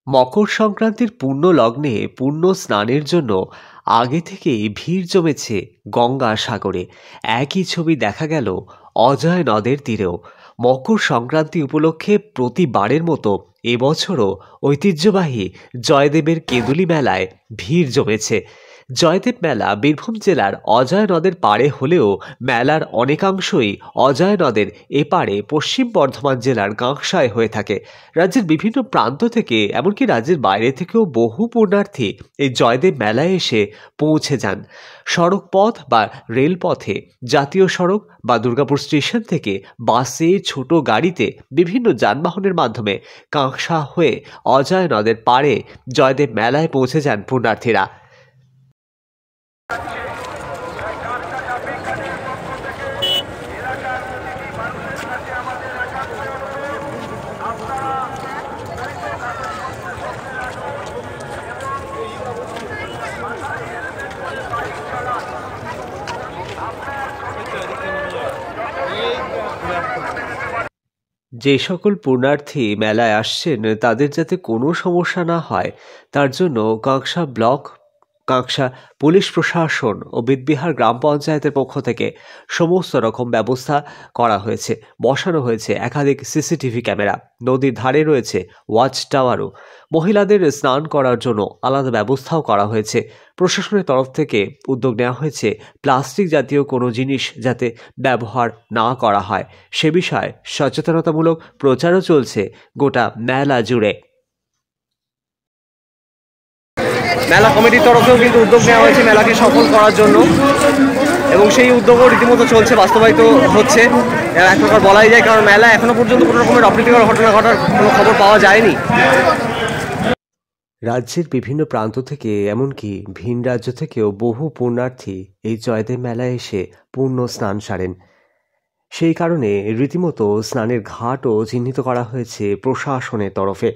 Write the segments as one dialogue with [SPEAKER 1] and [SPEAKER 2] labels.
[SPEAKER 1] মকর সংক্রান্তির পূর্ণ লগ্নে পূর্ণ স্নানের জন্য আগে থেকেই ভিড় জমেছে গঙ্গা সাগরে। একই ছবি দেখা গেল অজয় নদের তীরেও। মকর সংক্রান্তি উপলক্ষে প্রতিবারের মতো এবছরও ঐতিহ্যবাহী জয়দেবের কেঁদুলি মেলায় ভিড় জমেছে। জয়দেব মেলা বীরভূম জেলার অজয় নদের পাড়ে হলেও মেলার অনেকাংশই অজয় নদের এপারে পশ্চিম বর্ধমান জেলার কাঁকসায় হয়ে থাকে। রাজ্যের বিভিন্ন প্রান্ত থেকে এমনকি রাজ্যের বাইরে থেকেও বহু পুণ্যার্থী এই জয়দেব মেলায় এসে পৌঁছে যান। সড়ক পথ বা রেলপথে, জাতীয় সড়ক বা দুর্গাপুর স্টেশন থেকে বাসে, ছোট গাড়িতে, বিভিন্ন যানবাহনের মাধ্যমে কাঁকসা হয়ে অজয় নদের পাড়ে জয়দেব মেলায় পৌঁছে যান পুণ্যার্থীরা। যে সকল পুণ্যার্থী মেলায় আসছেন তাদের যাতে কোনো সমস্যা না হয় তার জন্য কাঁকসা ব্লক, কাঁকসা পুলিশ প্রশাসন ও বিদবিহার গ্রাম পঞ্চায়েতের পক্ষ থেকে সমস্ত রকম ব্যবস্থা করা হয়েছে। বসানো হয়েছে একাধিক সিসিটিভি ক্যামেরা, নদীর ধারে রয়েছে ওয়াচ টাওয়ারও। মহিলাদের স্নান করার জন্য আলাদা ব্যবস্থাও করা হয়েছে। প্রশাসনের তরফ থেকে উদ্যোগ নেওয়া হয়েছে প্লাস্টিক জাতীয় কোনো জিনিস যাতে ব্যবহার না করা হয় সে বিষয়ে সচেতনতামূলক প্রচারও চলছে গোটা মেলা জুড়ে।
[SPEAKER 2] মেলা কমিটির তরফেও কিন্তু উদ্যোগ নেওয়া হয়েছে মেলাকে সফল করার জন্য, এবং সেই উদ্যোগও রীতিমতো চলছে, বাস্তবায়িত হচ্ছে এক প্রকার বলাই যায়, কারণ মেলা এখনো পর্যন্ত কোনো রকমের অপ্রীতিকর ঘটনা ঘটার কোনো খবর পাওয়া যায়নি।
[SPEAKER 1] রাজ্যের বিভিন্ন প্রান্ত থেকে এমনকি ভিন রাজ্য থেকেও বহু পুণ্যার্থী এই জয়দেব মেলায় এসে পূর্ণ স্নান সারেন। সেই কারণে রীতিমতো স্নানের ঘাটও চিহ্নিত করা হয়েছে প্রশাসনের তরফে।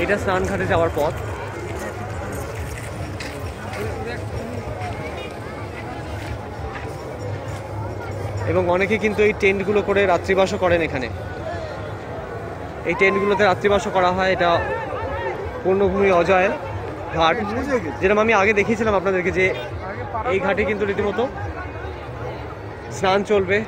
[SPEAKER 2] এটা স্নান ঘাটে যাওয়ার পথ। এবং অনেকে কিন্তু এই টেন্টগুলো করে রাত্রিবাসও করেন এখানে। এই টেন্টগুলোতে রাত্রিবাসও করা হয়। এটা পূর্ণভূমি অজয়ের ঘাট, যেরকম আমি আগে দেখিয়েছিলাম আপনাদেরকে, যে এই ঘাটে কিন্তু রীতিমতো স্নান চলবে।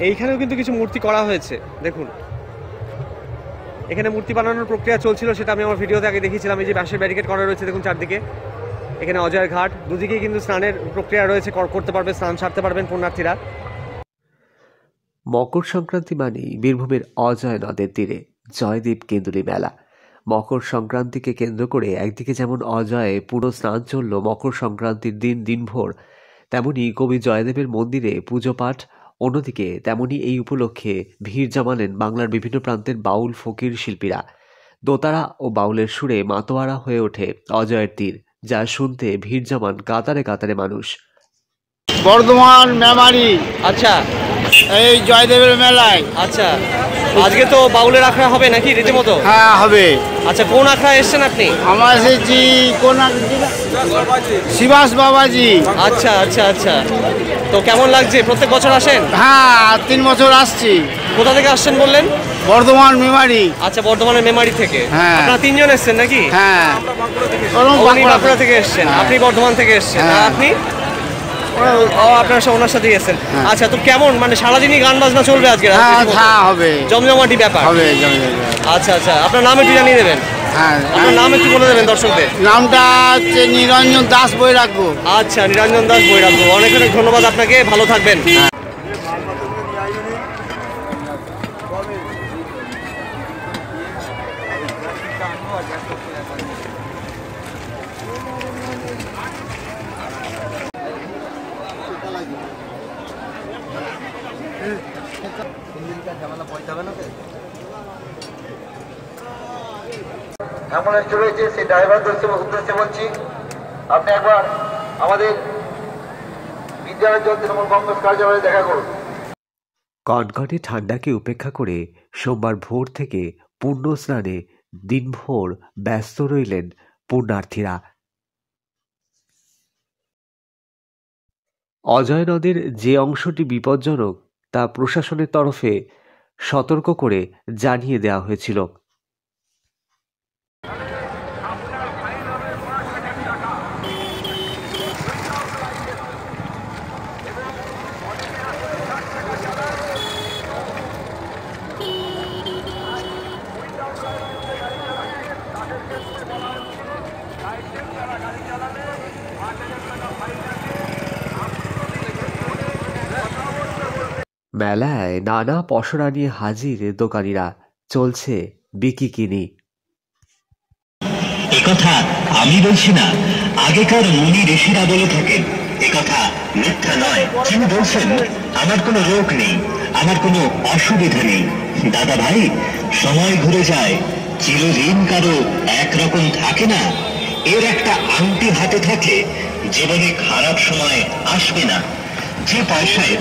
[SPEAKER 2] এইখানেও কিন্তু কিছু মূর্তি করা হয়েছে, দেখুন এখানে মূর্তি বানানোর প্রক্রিয়া চলছিল, সেটা আমি আমার ভিডিওতে আগে দেখিয়েছিলাম। এই যে বাঁশের ব্যারিকেড করা রয়েছে দেখুন চারদিকে। এখানে অজয় ঘাট, দুদিকেই কিন্তু স্নানের প্রক্রিয়া রয়েছে, করতে পারবে, স্নান সারতে পারবেন পুণ্যার্থীরা।
[SPEAKER 1] মকর সংক্রান্তি মানেই বীরভূমের অজয় নদের তীরে জয়দেব কেঁদুলি মেলা। মকর সংক্রান্তিকে কেন্দ্র করে একদিকে যেমন অজয়ে পুরো স্নান চলল মকর সংক্রান্তির দিনভর, তেমনি কবি জয়দেবের মন্দিরে পুজো পাঠ। অন্যদিকে তেমনি এই উপলক্ষে ভিড় জমালেন বাংলার বিভিন্ন প্রান্তের বাউল ফকির শিল্পীরা। দোতারা ও বাউলের সুরে মাতোয়ারা হয়ে ওঠে অজয়ের তীর, যা শুনতে ভিড় জমান কাতারে কাতারে মানুষ।
[SPEAKER 3] বর্ধমান মেমারি,
[SPEAKER 2] আচ্ছা,
[SPEAKER 3] এই জয়দেবের মেলায়।
[SPEAKER 2] আচ্ছা, আজকে তো বাউলের আখড়া হবে নাকি রীতিমতো?
[SPEAKER 3] হ্যাঁ, হবে।
[SPEAKER 2] আচ্ছা, কোন আখড়ায় এসছেন আপনি?
[SPEAKER 3] আমার এসেছি কোন শিবাস বাবাজি।
[SPEAKER 2] আচ্ছা আচ্ছা আচ্ছা, তো কেমন লাগছে? প্রত্যেক বছর আসেন?
[SPEAKER 3] হ্যাঁ, 3 বছর আসছি।
[SPEAKER 2] কোথা থেকে আসছেন বললেন?
[SPEAKER 3] বর্ধমান মেমারি।
[SPEAKER 2] আচ্ছা, বর্ধমানের মেমারি থেকে।
[SPEAKER 3] হ্যাঁ।
[SPEAKER 2] আপনারা 3 জন এসছেন নাকি?
[SPEAKER 3] হ্যাঁ,
[SPEAKER 2] বাঁকুড়া থেকে এসছেন, আপনি বর্ধমান থেকে এসছেন, আর আপনি? ও, আপনার ওনার সাথেই এসছেন। আচ্ছা, তো কেমন, মানে সারাদিনই গান বাজনা চলবে আজকে?
[SPEAKER 3] হ্যাঁ, হবে,
[SPEAKER 2] জমজমাটি ব্যাপার
[SPEAKER 3] হবে।
[SPEAKER 2] আচ্ছা আচ্ছা, আপনার নাম একটু জানিয়ে দেবেন।
[SPEAKER 3] হ্যাঁ,
[SPEAKER 2] আপনার নাম একটু বলে দেবেন দর্শকদের।
[SPEAKER 3] নামটা হচ্ছে নিরঞ্জন দাস বৈরাগ্য।
[SPEAKER 2] আচ্ছা, নিরঞ্জন দাস বৈরাগ্য, অনেক অনেক ধন্যবাদ আপনাকে, ভালো থাকবেন।
[SPEAKER 4] অ্যাম্বুলেন্স রয়েছে, সেই ড্রাইভারদের উদ্দেশ্যে বলছি, আপনি একবার আমাদের বিদ্যালয় তৃণমূল কংগ্রেস কার্যালয়ে দেখা করুন।
[SPEAKER 1] কনকনে ঠান্ডাকে উপেক্ষা করে সোমবার ভোর থেকে পূর্ণ স্নানে দিনভর ব্যস্ত রইলেন পুণ্যার্থীরা। অজয় নদের যে অংশটি বিপজ্জনক তা প্রশাসনের তরফে সতর্ক করে জানিয়ে দেওয়া হয়েছিল। মেলায় নানা পসরা নিয়ে হাজির দোকানিরা, চলছে বিকিকিনি।
[SPEAKER 5] একথা আমি বলছি না, আগেকার মুনি ঋষিরা বলে থাকেন, একথা মিথ্যা নয়। তিনি বলছেন, আমার কোনো রোগ নেই, আমার কোনো অসুবিধা নেই। দাদা ভাই, সময় ঘুরে যায়, চিরদিন কারো একরকম থাকে না। এর একটা আংটি হাতে থাকে, জীবনে খারাপ সময় আসবে না। যে পয়সায়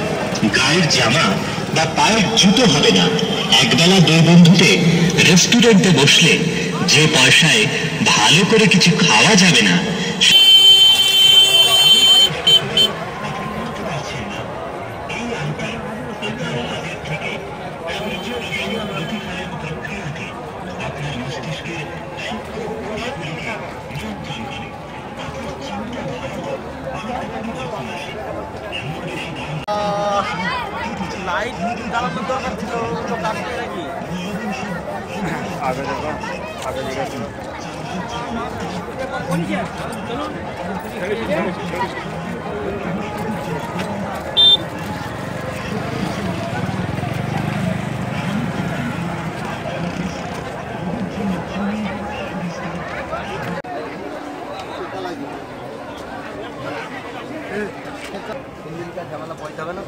[SPEAKER 5] গায়ের জামা বা পায়ের জুতো হবে না, একবেলা দুই বন্ধুতে রেস্টুরেন্টে বসলে যে পয়সায় ভালো করে কিছু খাওয়া যাবে না,
[SPEAKER 3] লাইট জ্বালানোর দরকার ছিল, তো কাটবে নাকি? ঝামেলা পয়সা হবে না।